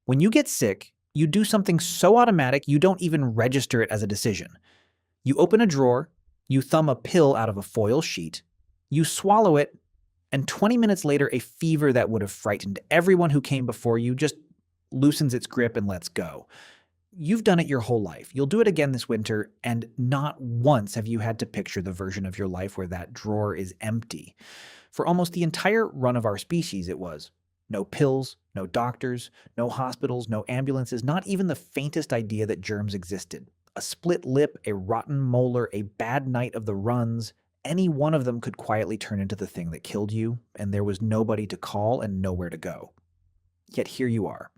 When you get sick, you do something so automatic you don't even register it as a decision. You open a drawer, you thumb a pill out of a foil sheet, you swallow it, and 20 minutes later, a fever that would have frightened everyone who came before you just loosens its grip and lets go. You've done it your whole life. You'll do it again this winter, and not once have you had to picture the version of your life where that drawer is empty. For almost the entire run of our species, it was. No pills, no doctors, no hospitals, no ambulances, not even the faintest idea that germs existed. A split lip, a rotten molar, a bad night of the runs, any one of them could quietly turn into the thing that killed you, and there was nobody to call and nowhere to go. Yet here you are,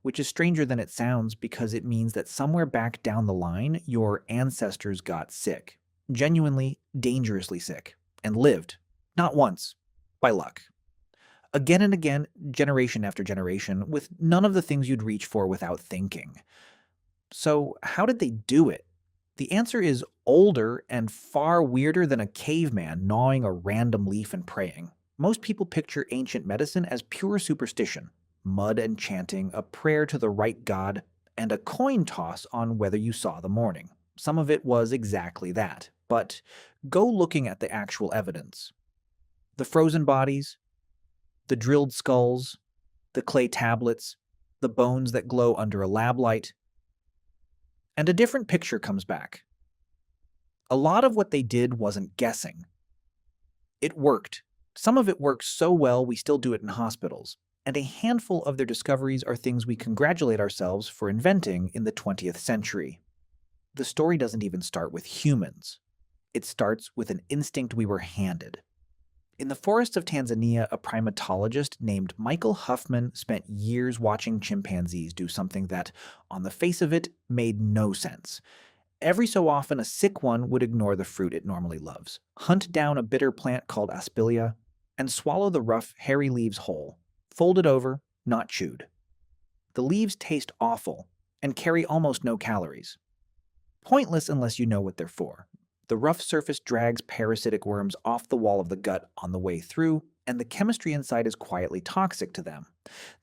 which is stranger than it sounds because it means that somewhere back down the line, your ancestors got sick, genuinely, dangerously sick, and lived, not once, by luck. Again and again, generation after generation, with none of the things you'd reach for without thinking. So, how did they do it? The answer is older and far weirder than a caveman gnawing a random leaf and praying. Most people picture ancient medicine as pure superstition, mud and chanting, a prayer to the right god, and a coin toss on whether you saw the morning. Some of it was exactly that, but go looking at the actual evidence. The frozen bodies, the drilled skulls, the clay tablets, the bones that glow under a lab light, and a different picture comes back. A lot of what they did wasn't guessing. It worked. Some of it worked so well we still do it in hospitals, and a handful of their discoveries are things we congratulate ourselves for inventing in the 20th century. The story doesn't even start with humans. It starts with an instinct we were handed. In the forests of Tanzania, a primatologist named Michael Huffman spent years watching chimpanzees do something that, on the face of it, made no sense. Every so often, a sick one would ignore the fruit it normally loves, hunt down a bitter plant called aspilia, and swallow the rough, hairy leaves whole, folded over, not chewed. The leaves taste awful and carry almost no calories. Pointless unless you know what they're for. The rough surface drags parasitic worms off the wall of the gut on the way through, and the chemistry inside is quietly toxic to them.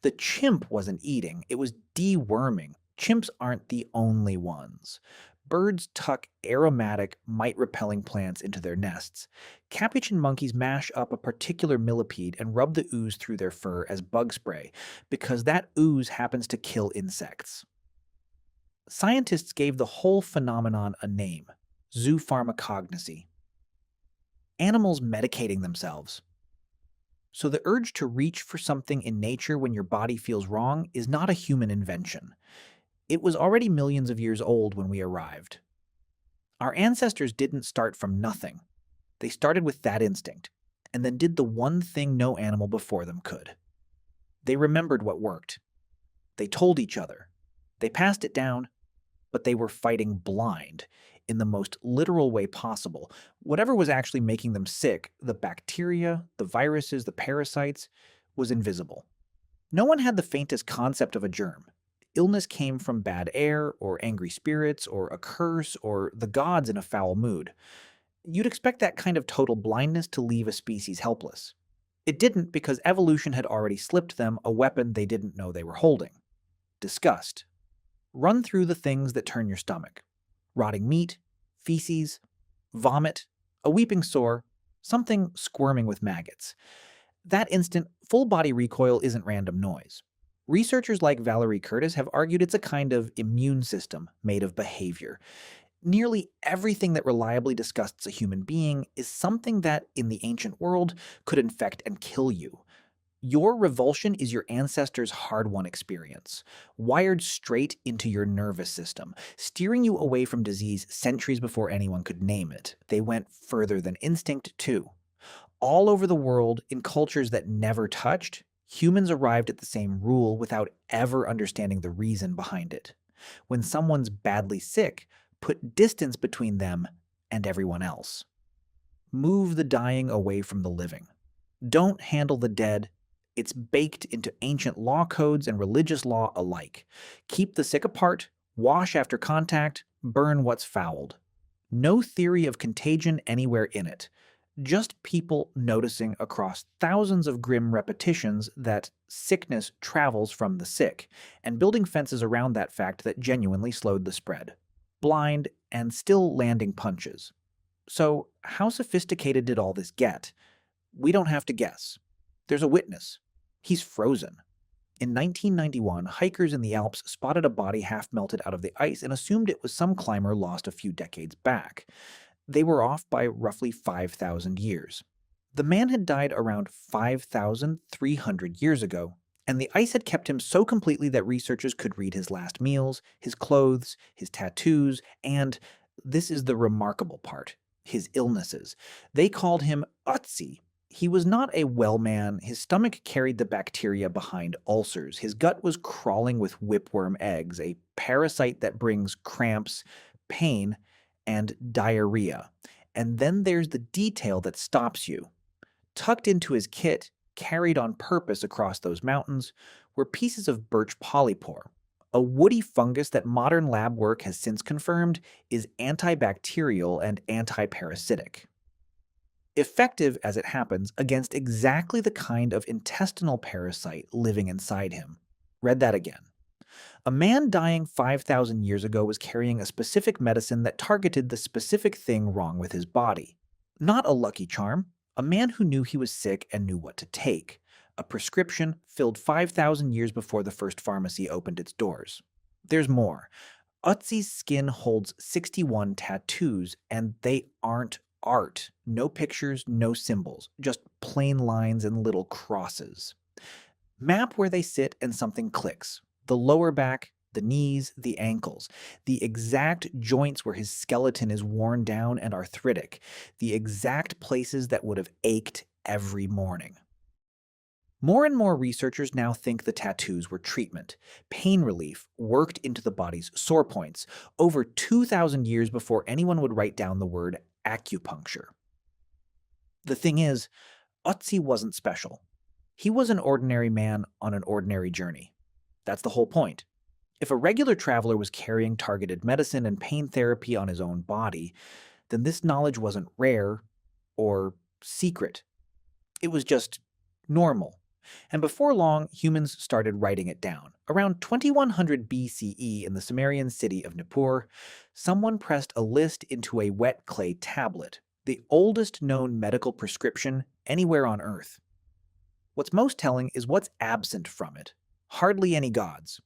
The chimp wasn't eating, it was deworming. Chimps aren't the only ones. Birds tuck aromatic, mite-repelling plants into their nests. Capuchin monkeys mash up a particular millipede and rub the ooze through their fur as bug spray, because that ooze happens to kill insects. Scientists gave the whole phenomenon a name: zoopharmacognosy. Animals medicating themselves. So the urge to reach for something in nature when your body feels wrong is not a human invention. It was already millions of years old when we arrived. Our ancestors didn't start from nothing. They started with that instinct, and then did the one thing no animal before them could. They remembered what worked. They told each other. They passed it down, but they were fighting blind, in the most literal way possible. Whatever was actually making them sick, the bacteria, the viruses, the parasites, was invisible. No one had the faintest concept of a germ. Illness came from bad air, or angry spirits, or a curse, or the gods in a foul mood. You'd expect that kind of total blindness to leave a species helpless. It didn't because evolution had already slipped them a weapon they didn't know they were holding: disgust. Run through the things that turn your stomach: rotting meat, feces, vomit, a weeping sore, something squirming with maggots. That instant, full-body recoil isn't random noise. Researchers like Valerie Curtis have argued it's a kind of immune system made of behavior. Nearly everything that reliably disgusts a human being is something that, in the ancient world, could infect and kill you. Your revulsion is your ancestors' hard-won experience, wired straight into your nervous system, steering you away from disease centuries before anyone could name it. They went further than instinct, too. All over the world, in cultures that never touched, humans arrived at the same rule without ever understanding the reason behind it. When someone's badly sick, put distance between them and everyone else. Move the dying away from the living. Don't handle the dead. It's baked into ancient law codes and religious law alike. Keep the sick apart, wash after contact, burn what's fouled. No theory of contagion anywhere in it. Just people noticing across thousands of grim repetitions that sickness travels from the sick, and building fences around that fact that genuinely slowed the spread. Blind and still landing punches. So, how sophisticated did all this get? We don't have to guess. There's a witness. He's frozen. In 1991, hikers in the Alps spotted a body half melted out of the ice and assumed it was some climber lost a few decades back. They were off by roughly 5,000 years. The man had died around 5,300 years ago, and the ice had kept him so completely that researchers could read his last meals, his clothes, his tattoos, and, this is the remarkable part, his illnesses. They called him Ötzi. He was not a well man. His stomach carried the bacteria behind ulcers. His gut was crawling with whipworm eggs, a parasite that brings cramps, pain, and diarrhea. And then there's the detail that stops you. Tucked into his kit, carried on purpose across those mountains, were pieces of birch polypore, a woody fungus that modern lab work has since confirmed is antibacterial and antiparasitic. Effective, as it happens, against exactly the kind of intestinal parasite living inside him. Read that again. A man dying 5,000 years ago was carrying a specific medicine that targeted the specific thing wrong with his body. Not a lucky charm, a man who knew he was sick and knew what to take. A prescription filled 5,000 years before the first pharmacy opened its doors. There's more. Ötzi's skin holds 61 tattoos, and they aren't art. No pictures, no symbols, just plain lines and little crosses. Map where they sit and something clicks. The lower back, the knees, the ankles, the exact joints where his skeleton is worn down and arthritic, the exact places that would have ached every morning. More and more researchers now think the tattoos were treatment, pain relief worked into the body's sore points, over 2,000 years before anyone would write down the word acupuncture. The thing is, Ötzi wasn't special. He was an ordinary man on an ordinary journey. That's the whole point. If a regular traveler was carrying targeted medicine and pain therapy on his own body, then this knowledge wasn't rare or secret. It was just normal. And before long, humans started writing it down. Around 2100 BCE in the Sumerian city of Nippur, someone pressed a list into a wet clay tablet, the oldest known medical prescription anywhere on Earth. What's most telling is what's absent from it. Hardly any gods.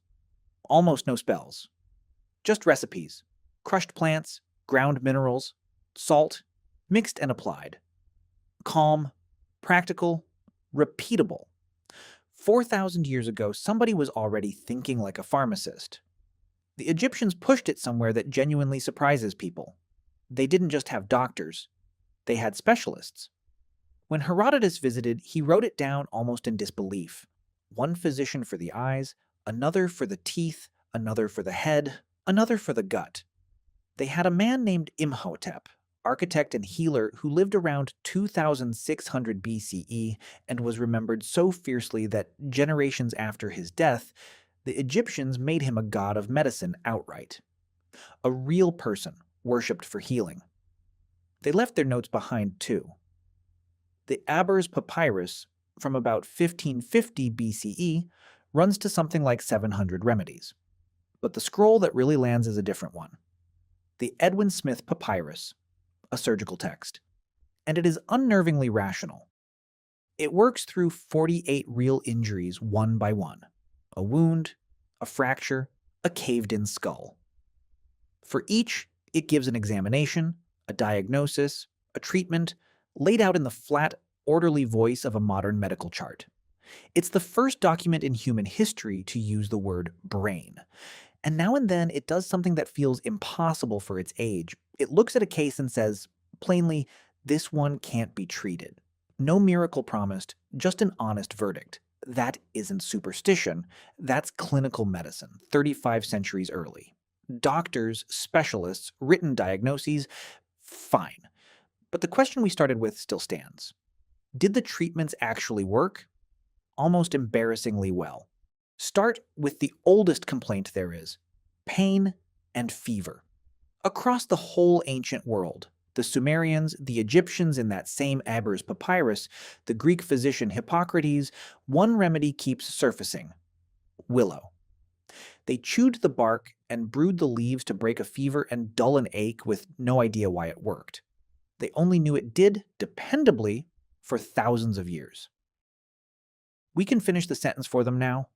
Almost no spells. Just recipes. Crushed plants, ground minerals, salt, mixed and applied. Calm, practical, repeatable. 4,000 years ago, somebody was already thinking like a pharmacist. The Egyptians pushed it somewhere that genuinely surprises people. They didn't just have doctors. They had specialists. When Herodotus visited, he wrote it down almost in disbelief. One physician for the eyes, another for the teeth, another for the head, another for the gut. They had a man named Imhotep, architect and healer who lived around 2600 BCE and was remembered so fiercely that generations after his death, the Egyptians made him a god of medicine outright. A real person worshipped for healing. They left their notes behind too. The Aber's papyrus, from about 1550 BCE, runs to something like 700 remedies. But the scroll that really lands is a different one. The Edwin Smith Papyrus, a surgical text. And it is unnervingly rational. It works through 48 real injuries one by one. A wound, a fracture, a caved-in skull. For each, it gives an examination, a diagnosis, a treatment, laid out in the flat, orderly voice of a modern medical chart. It's the first document in human history to use the word brain. And now and then it does something that feels impossible for its age. It looks at a case and says, plainly, this one can't be treated. No miracle promised, just an honest verdict. That isn't superstition. That's clinical medicine, 35 centuries early. Doctors, specialists, written diagnoses, fine. But the question we started with still stands. Did the treatments actually work? Almost embarrassingly well. Start with the oldest complaint there is, pain and fever. Across the whole ancient world, The Sumerians, the Egyptians in that same Aber's papyrus, the Greek physician Hippocrates, one remedy keeps surfacing: willow. They chewed the bark and brewed the leaves to break a fever and dull an ache with no idea why it worked. They only knew it did, dependably, for thousands of years. We can finish the sentence for them now.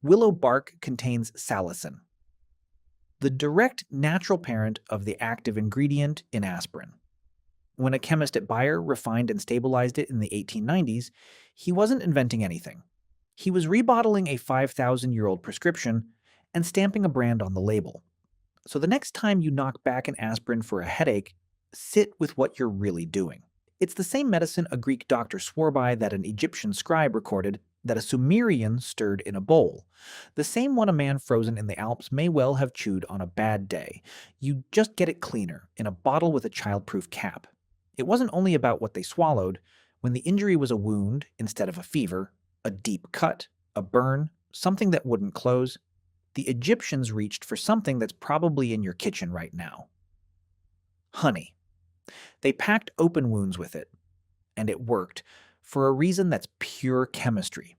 Willow bark contains salicin, the direct natural parent of the active ingredient in aspirin. When a chemist at Bayer refined and stabilized it in the 1890s, he wasn't inventing anything. He was rebottling a 5,000-year-old prescription and stamping a brand on the label. So the next time you knock back an aspirin for a headache, sit with what you're really doing. It's the same medicine a Greek doctor swore by that an Egyptian scribe recorded that a Sumerian stirred in a bowl. The same one a man frozen in the Alps may well have chewed on a bad day. You just get it cleaner, in a bottle with a childproof cap. It wasn't only about what they swallowed. When the injury was a wound instead of a fever, a deep cut, a burn, something that wouldn't close, the Egyptians reached for something that's probably in your kitchen right now: honey. They packed open wounds with it, and it worked, for a reason that's pure chemistry.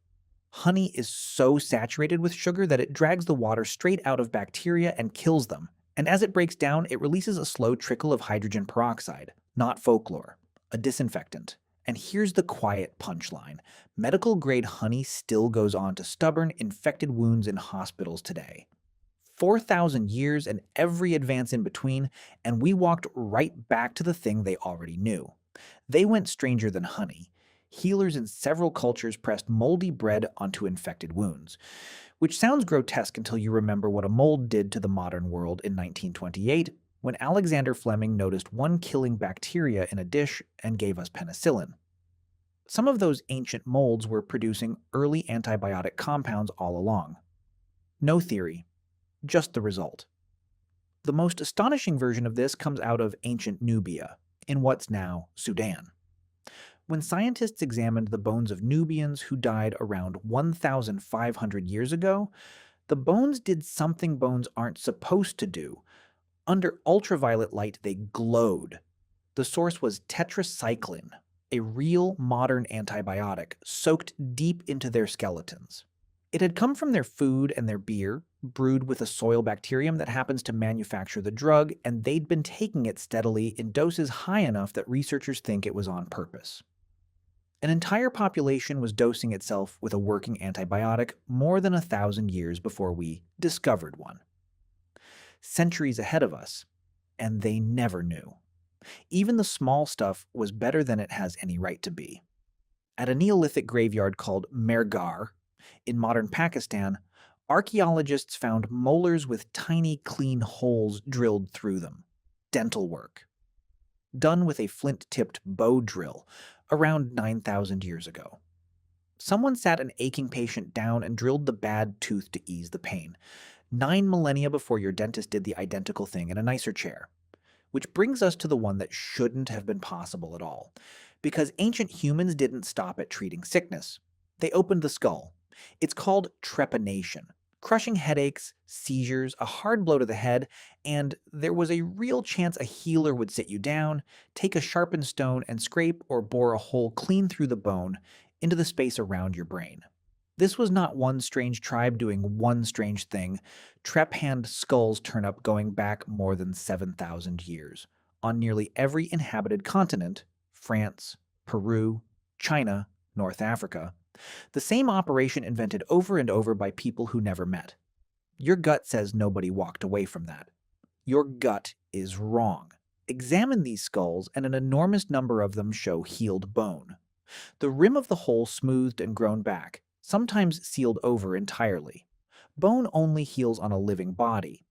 Honey is so saturated with sugar that it drags the water straight out of bacteria and kills them, and as it breaks down, it releases a slow trickle of hydrogen peroxide, not folklore, a disinfectant. And here's the quiet punchline: medical-grade honey still goes on to stubborn, infected wounds in hospitals today. 4,000 years and every advance in between, and we walked right back to the thing they already knew. They went stranger than honey. Healers in several cultures pressed moldy bread onto infected wounds, which sounds grotesque until you remember what a mold did to the modern world in 1928, when Alexander Fleming noticed one killing bacteria in a dish and gave us penicillin. Some of those ancient molds were producing early antibiotic compounds all along. No theory, just the result. The most astonishing version of this comes out of ancient Nubia, in what's now Sudan. When scientists examined the bones of Nubians who died around 1,500 years ago, the bones did something bones aren't supposed to do. Under ultraviolet light, they glowed. The source was tetracycline, a real modern antibiotic soaked deep into their skeletons. It had come from their food and their beer, brewed with a soil bacterium that happens to manufacture the drug, and they'd been taking it steadily in doses high enough that researchers think it was on purpose. An entire population was dosing itself with a working antibiotic more than 1,000 years before we discovered one. Centuries ahead of us, and they never knew. Even the small stuff was better than it has any right to be. At a Neolithic graveyard called Mehrgarh in modern Pakistan, archaeologists found molars with tiny, clean holes drilled through them. Dental work. Done with a flint-tipped bow drill around 9,000 years ago. Someone sat an aching patient down and drilled the bad tooth to ease the pain. 9 millennia before your dentist did the identical thing in a nicer chair. Which brings us to the one that shouldn't have been possible at all. Because ancient humans didn't stop at treating sickness. They opened the skull. It's called trepanation. Crushing headaches, seizures, a hard blow to the head, and there was a real chance a healer would sit you down, take a sharpened stone, and scrape or bore a hole clean through the bone into the space around your brain. This was not one strange tribe doing one strange thing. Trep-hand skulls turn up going back more than 7,000 years, on nearly every inhabited continent: France, Peru, China, North Africa. The same operation invented over and over by people who never met. Your gut says nobody walked away from that. Your gut is wrong. Examine these skulls, and an enormous number of them show healed bone. The rim of the hole smoothed and grown back, sometimes sealed over entirely. Bone only heals on a living body.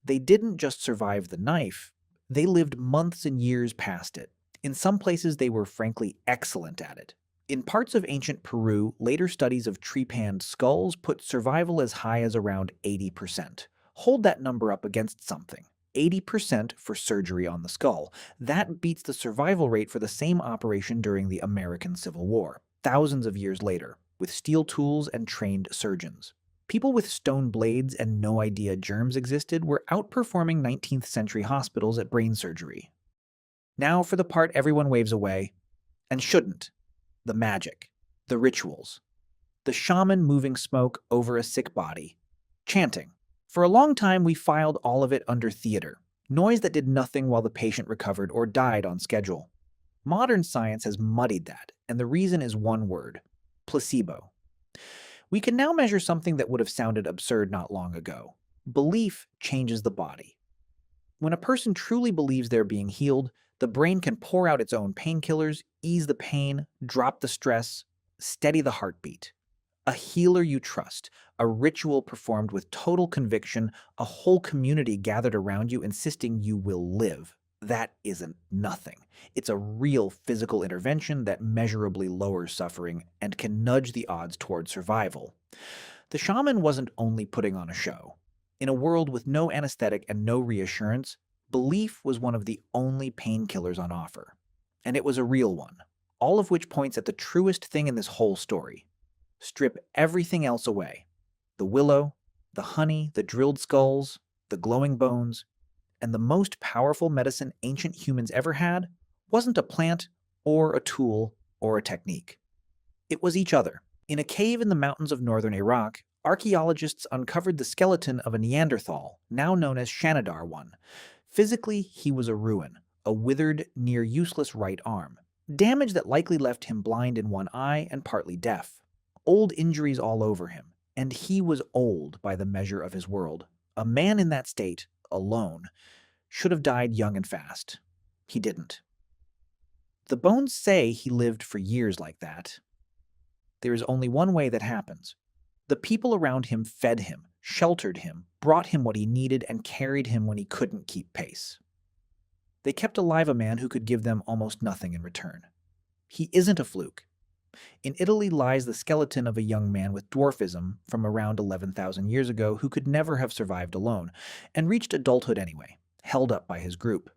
They didn't just survive the knife, they lived months and years past it. In some places they were frankly excellent at it. In parts of ancient Peru, later studies of trepanned skulls put survival as high as around 80%. Hold that number up against something. 80% for surgery on the skull. That beats the survival rate for the same operation during the American Civil War, thousands of years later, with steel tools and trained surgeons. People with stone blades and no idea germs existed were outperforming 19th century hospitals at brain surgery. Now for the part everyone waves away, and shouldn't: the magic, the rituals, the shaman moving smoke over a sick body, chanting. For a long time, we filed all of it under theater, noise that did nothing while the patient recovered or died on schedule. Modern science has muddied that, and the reason is one word: placebo. We can now measure something that would have sounded absurd not long ago. Belief changes the body. When a person truly believes they're being healed, the brain can pour out its own painkillers, ease the pain, drop the stress, steady the heartbeat. A healer you trust, a ritual performed with total conviction, a whole community gathered around you insisting you will live. That isn't nothing. It's a real physical intervention that measurably lowers suffering and can nudge the odds toward survival. The shaman wasn't only putting on a show. In a world with no anesthetic and no reassurance, belief was one of the only painkillers on offer. And it was a real one, all of which points at the truest thing in this whole story. Strip everything else away: the willow, the honey, the drilled skulls, the glowing bones, and the most powerful medicine ancient humans ever had wasn't a plant or a tool or a technique. It was each other. In a cave in the mountains of northern Iraq, archaeologists uncovered the skeleton of a Neanderthal, now known as Shanidar I. Physically, he was a ruin, a withered, near-useless right arm, damage that likely left him blind in one eye and partly deaf. Old injuries all over him, and he was old by the measure of his world. A man in that state, alone, should have died young and fast. He didn't. The bones say he lived for years like that. There is only one way that happens. The people around him fed him, sheltered him, brought him what he needed, and carried him when he couldn't keep pace. They kept alive a man who could give them almost nothing in return. He isn't a fluke. In Italy lies the skeleton of a young man with dwarfism from around 11,000 years ago who could never have survived alone, and reached adulthood anyway, held up by his group.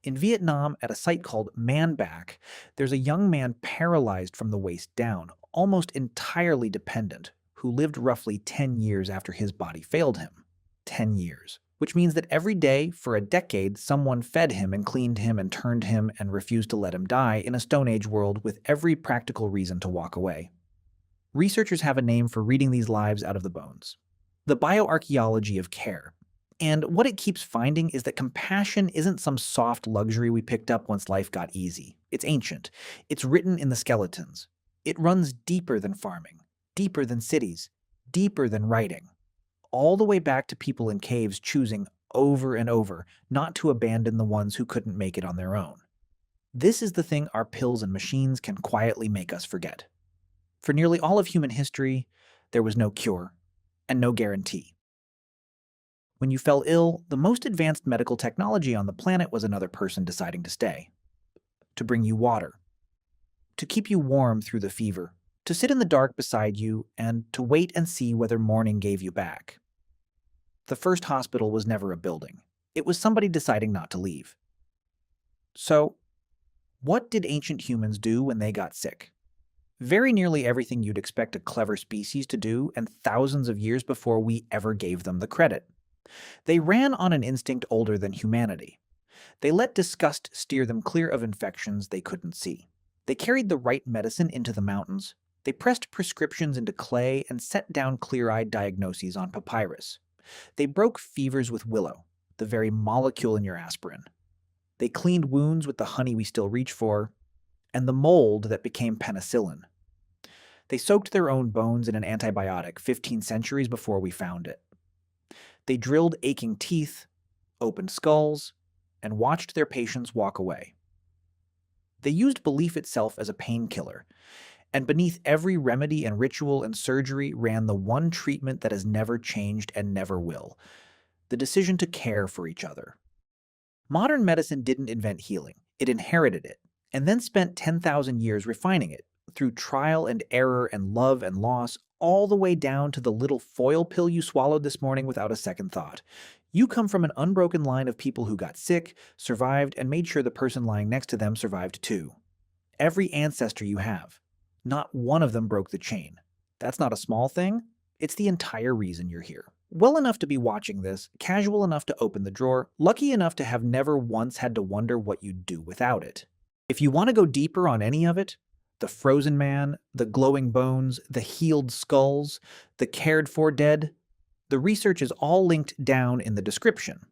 In Vietnam, at a site called Man Back, there's a young man paralyzed from the waist down, almost entirely dependent, who lived roughly 10 years after his body failed him. 10 years. Which means that every day, for a decade, someone fed him and cleaned him and turned him and refused to let him die in a Stone Age world with every practical reason to walk away. Researchers have a name for reading these lives out of the bones: the bioarchaeology of care. And what it keeps finding is that compassion isn't some soft luxury we picked up once life got easy. It's ancient. It's written in the skeletons. It runs deeper than farming, deeper than cities, deeper than writing. All the way back to people in caves choosing over and over not to abandon the ones who couldn't make it on their own. This is the thing our pills and machines can quietly make us forget. For nearly all of human history, there was no cure and no guarantee. When you fell ill, the most advanced medical technology on the planet was another person deciding to stay, to bring you water, to keep you warm through the fever, to sit in the dark beside you, and to wait and see whether morning gave you back. The first hospital was never a building. It was somebody deciding not to leave. So, what did ancient humans do when they got sick? Very nearly everything you'd expect a clever species to do, and thousands of years before we ever gave them the credit. They ran on an instinct older than humanity. They let disgust steer them clear of infections they couldn't see. They carried the right medicine into the mountains. They pressed prescriptions into clay and set down clear-eyed diagnoses on papyrus. They broke fevers with willow, the very molecule in your aspirin. They cleaned wounds with the honey we still reach for, and the mold that became penicillin. They soaked their own bones in an antibiotic 15 centuries before we found it. They drilled aching teeth, opened skulls, and watched their patients walk away. They used belief itself as a painkiller, and beneath every remedy and ritual and surgery ran the one treatment that has never changed and never will: the decision to care for each other. Modern medicine didn't invent healing, it inherited it, and then spent 10,000 years refining it, through trial and error and love and loss, all the way down to the little foil pill you swallowed this morning without a second thought. You come from an unbroken line of people who got sick, survived, and made sure the person lying next to them survived too. Every ancestor you have. Not one of them broke the chain. That's not a small thing. It's the entire reason you're here. Well enough to be watching this, casual enough to open the drawer, lucky enough to have never once had to wonder what you'd do without it. If you want to go deeper on any of it, the frozen man, the glowing bones, the healed skulls, the cared for dead, the research is all linked down in the description.